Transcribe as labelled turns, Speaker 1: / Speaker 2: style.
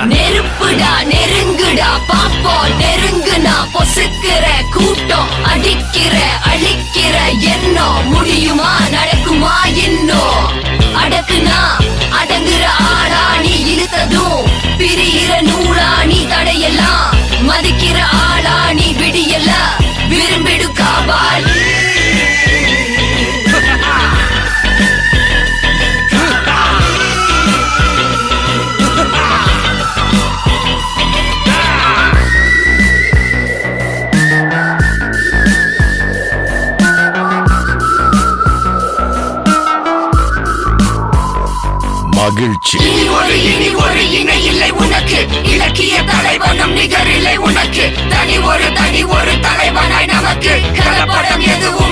Speaker 1: நெருப்புடா நெருங்குடா பாப்போம் நெருங்குனா பொசுக்கிற கூட்டம் அடிக்கிற அழிக்கிற எண்ணம் முடியுமா நடக்குமா இன்னும் அடக்குனா அடங்குற ஆளா நீ இழுத்ததும் பிரியிற நூலா நீ தடையெல்லாம் மதிக்கிற ஆளா நீ விடியல விரும்பிடு காபால்
Speaker 2: மகிழ்ச்சி
Speaker 1: இனி ஒரு இணை இல்லை உனக்கு இலக்கிய தலைவனும் நிகரில்லை உனக்கு தனி ஒரு தலைவனாய் நமக்கு கலப்படம் எதுவும்